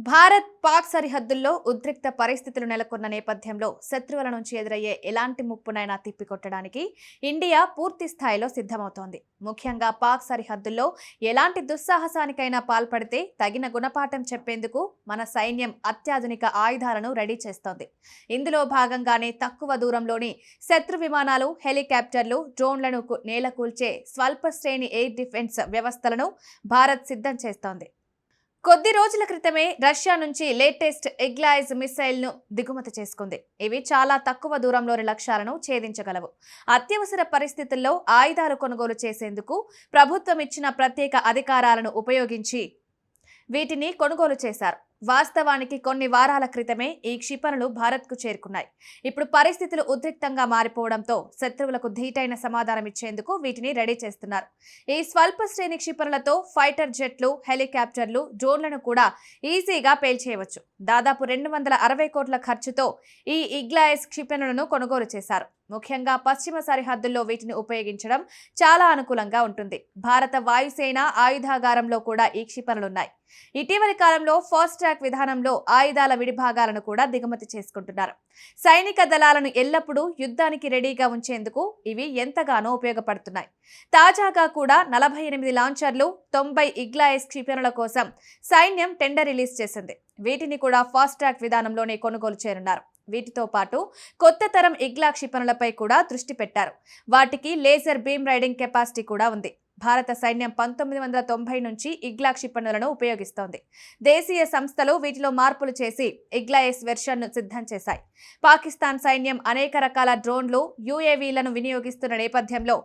భారత్ పాక్ సరిహద్దుల్లో ఉద్రిక్త పరిస్థితులు నెలకొన్న నేపథ్యంలో శత్రువుల నుంచి ఎదురయ్యే ఎలాంటి ముప్పునైనా తిప్పికొట్టడానికి ఇండియా పూర్తి స్థాయిలో సిద్ధమవుతోంది. ముఖ్యంగా పాక్ సరిహద్దుల్లో ఎలాంటి దుస్సాహసానికైనా పాల్పడితే తగిన గుణపాఠం చెప్పేందుకు మన సైన్యం అత్యాధునిక ఆయుధాలను రెడీ చేస్తోంది. ఇందులో భాగంగానే తక్కువ దూరంలోని శత్రు విమానాలు, హెలికాప్టర్లు, డ్రోన్లను నేలకూల్చే స్వల్ప శ్రేణి ఎయిర్ డిఫెన్స్ వ్యవస్థలను భారత్ సిద్ధం చేస్తోంది. కొద్ది రోజుల క్రితమే రష్యా నుంచి లేటెస్ట్ ఎగ్లాయిజ్ మిసైల్ ను దిగుమతి చేసుకుంది. ఇవి చాలా తక్కువ దూరంలోని లక్ష్యాలను ఛేదించగలవు. అత్యవసర పరిస్థితుల్లో ఆయుధాలు కొనుగోలు చేసేందుకు ప్రభుత్వం ఇచ్చిన ప్రత్యేక అధికారాలను ఉపయోగించి వీటిని కొనుగోలు చేశారు. వాస్తవానికి కొన్ని వారాల క్రితమే ఈ క్షిపణులు భారత్కు చేరుకున్నాయి. ఇప్పుడు పరిస్థితులు ఉద్రిక్తంగా మారిపోవడంతో శత్రువులకు ధీటైన సమాధానం ఇచ్చేందుకు వీటిని రెడీ చేస్తున్నారు. ఈ స్వల్ప శ్రేణి క్షిపణులతో ఫైటర్ జెట్లు, హెలికాప్టర్లు, డ్రోన్లను కూడా ఈజీగా పేల్చేయవచ్చు. దాదాపు 260 కోట్ల ఖర్చుతో ఈ ఇగ్లాయిస్ క్షిపణులను కొనుగోలు చేశారు. ముఖ్యంగా పశ్చిమ సరిహద్దుల్లో వీటిని ఉపయోగించడం చాలా అనుకూలంగా ఉంటుంది. భారత వాయుసేన ఆయుధాగారంలో కూడా ఈ క్షిపణులున్నాయి. ఇటీవలి కాలంలో ఫాస్ట్ ట్రాక్ విధానంలో ఆయుధాల విడిభాగాలను కూడా దిగుమతి చేసుకుంటున్నారు. సైనిక దళాలను ఎల్లప్పుడూ యుద్ధానికి రెడీగా ఉంచేందుకు ఇవి ఎంతగానో ఉపయోగపడుతున్నాయి. తాజాగా కూడా 48 లాంచర్లు, 90 ఇగ్లాయిస్ క్షిపణుల కోసం సైన్యం టెండర్ రిలీజ్ చేసింది. వీటిని కూడా ఫాస్ట్ ట్రాక్ విధానంలోనే కొనుగోలు చేయనున్నారు. వీటితో పాటు కొత్త తరం ఇగ్లా క్షిపణులపై కూడా దృష్టి పెట్టారు. వాటికి లేజర్ బీమ్ రైడింగ్ కెపాసిటీ కూడా ఉంది. భారత సైన్యం 1990 నుంచి ఇగ్లా క్షిపణులను ఉపయోగిస్తోంది. దేశీయ సంస్థలు వీటిలో మార్పులు చేసి ఇగ్లాయిస్ వెర్షన్ను సిద్ధం చేశాయి. పాకిస్తాన్ సైన్యం అనేక రకాల డ్రోన్లు, యుఏవీలను వినియోగిస్తున్న నేపథ్యంలో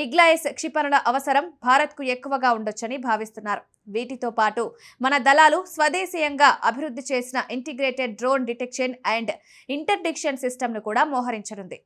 ఇగ్లాయిస్ క్షిపణుల అవసరం భారత్కు ఎక్కువగా ఉండొచ్చని భావిస్తున్నారు. వీటితో పాటు మన దళాలు స్వదేశీయంగా అభివృద్ధి చేసిన ఇంటిగ్రేటెడ్ డ్రోన్ డిటెక్షన్ అండ్ ఇంటర్డిక్షన్ సిస్టమ్ను కూడా మోహరించనుంది.